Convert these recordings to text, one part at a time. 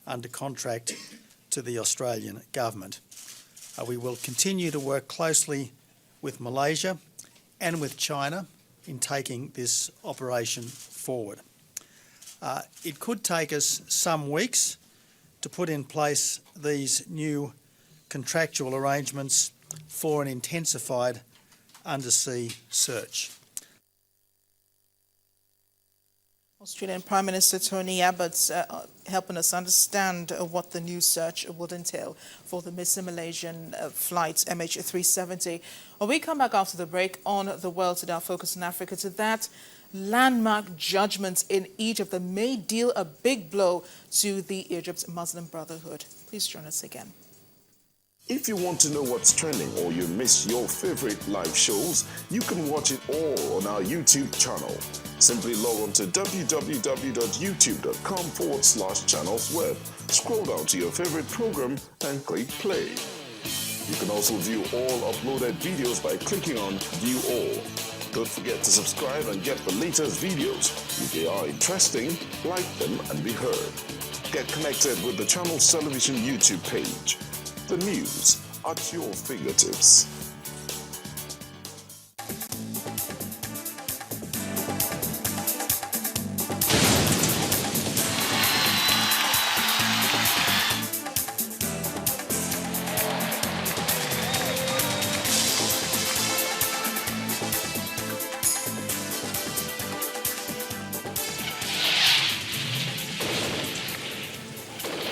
under contract to the Australian government. We will continue to work closely with Malaysia and with China in taking this operation forward. It could take us some weeks to put in place these new contractual arrangements for an intensified undersea search. Australian Prime Minister Tony Abbott helping us understand what the new search would entail for the missing Malaysian flight MH370. When we come back after the break on The World Today, our focus in Africa, to that landmark judgment in Egypt that may deal a big blow to the Egypt Muslim Brotherhood. Please join us again. If you want to know what's trending or you miss your favorite live shows, you can watch it all on our YouTube channel. Simply log on to www.youtube.com/channelsweb. Scroll down to your favorite program and click play. You can also view all uploaded videos by clicking on View All. Don't forget to subscribe and get the latest videos. If they are interesting, like them and be heard. Get connected with the channel's television YouTube page. The news at your fingertips.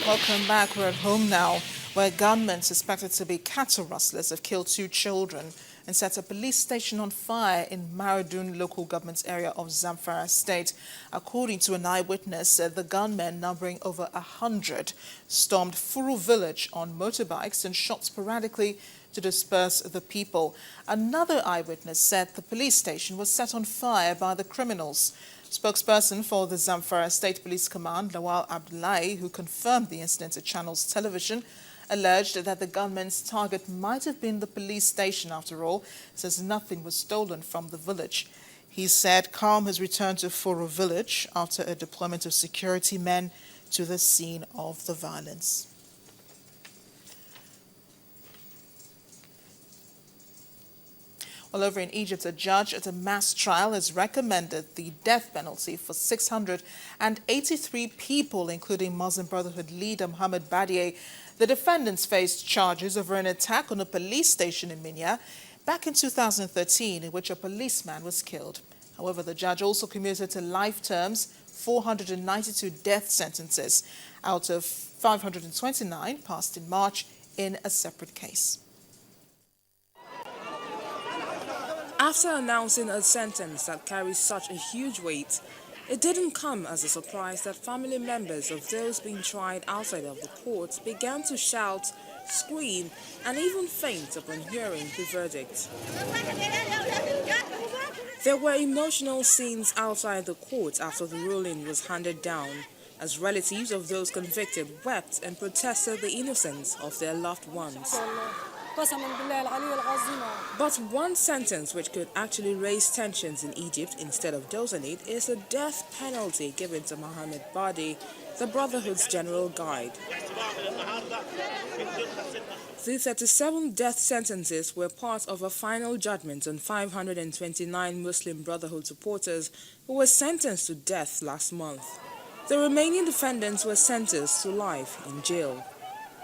Welcome back. We're at home now, where gunmen suspected to be cattle rustlers have killed 2 children and set a police station on fire in Maradun local government area of Zamfara state. According to an eyewitness, the gunmen, numbering over 100, stormed Furu village on motorbikes and shot sporadically to disperse the people. Another eyewitness said the police station was set on fire by the criminals. Spokesperson for the Zamfara State Police Command, Lawal Abdullahi, who confirmed the incident to Channels Television, alleged that the gunmen's target might have been the police station after all, since nothing was stolen from the village. He said calm has returned to Foro village after a deployment of security men to the scene of the violence. Well, over in Egypt, a judge at a mass trial has recommended the death penalty for 683 people, including Muslim Brotherhood leader Mohammed Badieh. The defendants faced charges over an attack on a police station in Minya back in 2013, in which a policeman was killed. However, the judge also commuted to life terms 492 death sentences out of 529 passed in March in a separate case. After announcing a sentence that carries such a huge weight, it didn't come as a surprise that family members of those being tried outside of the court began to shout, scream, and even faint upon hearing the verdict. There were emotional scenes outside the court after the ruling was handed down, as relatives of those convicted wept and protested the innocence of their loved ones. But one sentence which could actually raise tensions in Egypt instead of dosing it is the death penalty given to Mohammed Badieh, the Brotherhood's general guide. The 37 death sentences were part of a final judgment on 529 Muslim Brotherhood supporters who were sentenced to death last month. The remaining defendants were sentenced to life in jail.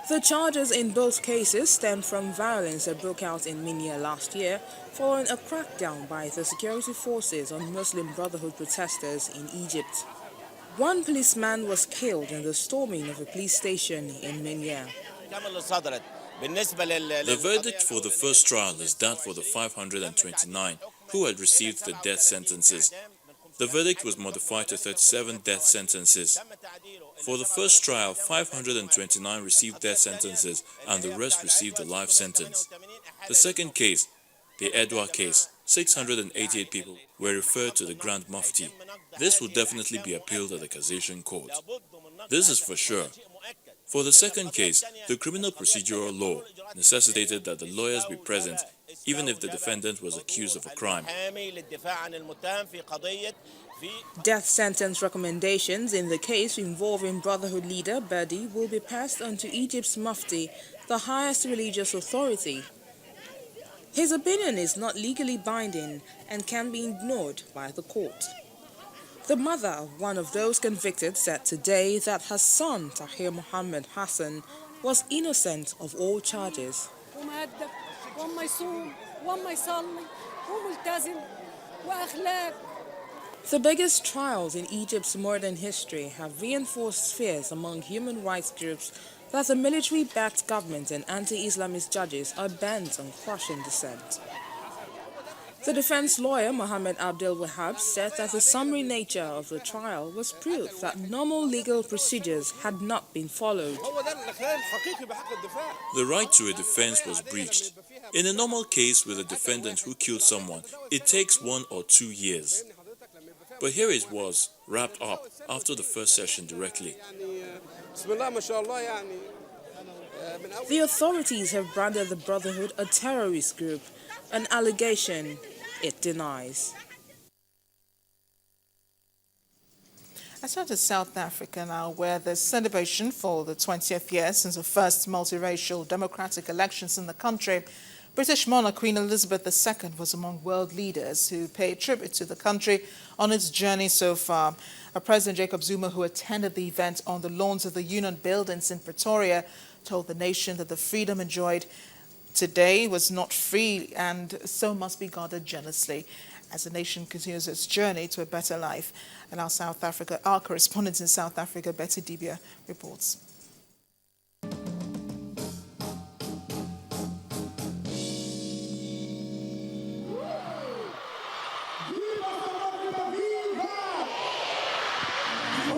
The charges in both cases stemmed from violence that broke out in Minya last year following a crackdown by the security forces on Muslim Brotherhood protesters in Egypt. One policeman was killed in the storming of a police station in Minya. The verdict for the first trial is that for the 529 who had received the death sentences. The verdict was modified to 37 death sentences. For the first trial, 529 received death sentences and the rest received a life sentence. The second case, the Edward case, 688 people were referred to the Grand Mufti. This will definitely be appealed at the Cassation Court. This is for sure. For the second case, the criminal procedural law necessitated that the lawyers be present even if the defendant was accused of a crime. Death sentence recommendations in the case involving Brotherhood leader Berdi will be passed on to Egypt's Mufti, the highest religious authority. His opinion is not legally binding and can be ignored by the court. The mother of one of those convicted said today that her son, Tahir Mohammed Hassan, was innocent of all charges. The biggest trials in Egypt's modern history have reinforced fears among human rights groups that the military-backed government and anti-Islamist judges are bent on crushing dissent. The defense lawyer Mohammed Abdel Wahab said that the summary nature of the trial was proof that normal legal procedures had not been followed. The right to a defense was breached. In a normal case with a defendant who killed someone, it takes 1 or 2 years. But here it was, wrapped up after the first session directly. The authorities have branded the Brotherhood a terrorist group, an allegation it denies. Let's turn to South Africa now, where the celebration for the 20th year since the first multiracial democratic elections in the country, British monarch Queen Elizabeth II was among world leaders who paid tribute to the country on its journey so far. President Jacob Zuma, who attended the event on the lawns of the Union Buildings in Pretoria, told the nation that the freedom enjoyed today was not free and so must be guarded jealously as the nation continues its journey to a better life. And our correspondent in South Africa, Betty Dibia, reports.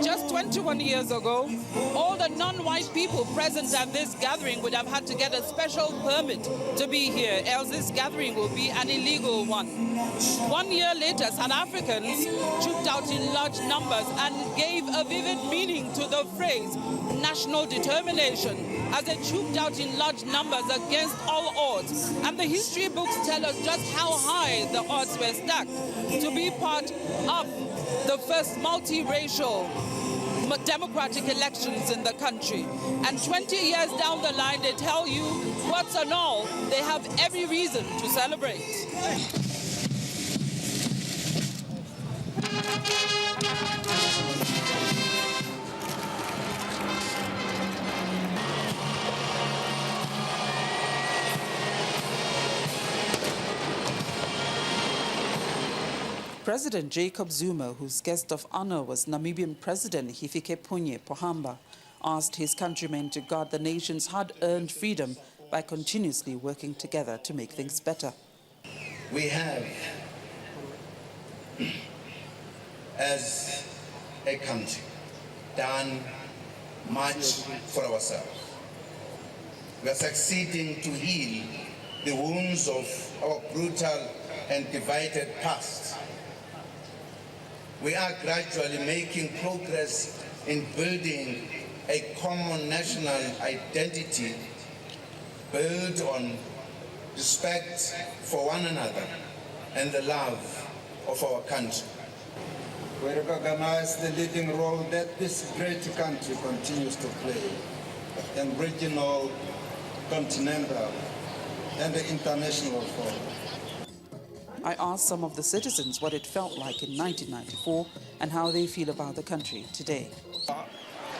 Just 21 years ago, all the non-white people present at this gathering would have had to get a special permit to be here, else this gathering will be an illegal one. 1 year later, South Africans trooped out in large numbers and gave a vivid meaning to the phrase national determination, as they trooped out in large numbers against all odds. And the history books tell us just how high the odds were stacked to be part of the first multiracial democratic elections in the country. And 20 years down the line, they tell you, what's and all, they have every reason to celebrate. President Jacob Zuma, whose guest of honor was Namibian President Hifikepunye Pohamba, asked his countrymen to guard the nation's hard-earned freedom by continuously working together to make things better. We have, as a country, done much for ourselves. We are succeeding to heal the wounds of our brutal and divided past. We are gradually making progress in building a common national identity built on respect for one another and the love of our country. We recognize the leading role that this great country continues to play in regional, continental, and international forums. I asked some of the citizens what it felt like in 1994 and how they feel about the country today.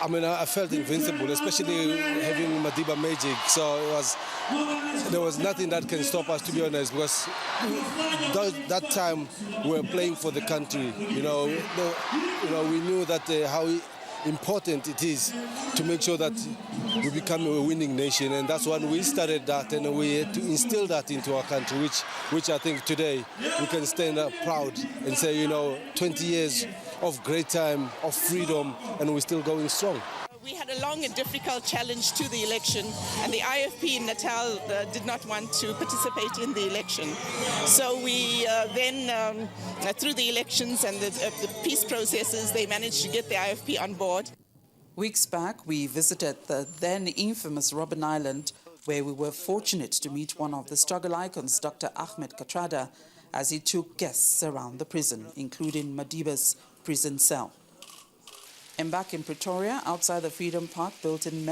I felt invincible, especially having Madiba Magic. So there was nothing that can stop us, to be honest, because that time we were playing for the country. We knew that how important it is to make sure that we become a winning nation, and that's when we started that, and we had to instill that into our country, which I think today we can stand up proud and say, 20 years of great time, of freedom, and we're still going strong. We had a long and difficult challenge to the election, and the IFP in Natal did not want to participate in the election. So we then, through the elections and the peace processes, they managed to get the IFP on board. Weeks back, we visited the then infamous Robben Island, where we were fortunate to meet one of the struggle icons, Dr. Ahmed Kathrada, as he took guests around the prison, including Madiba's prison cell. And back in Pretoria, outside the Freedom Park built in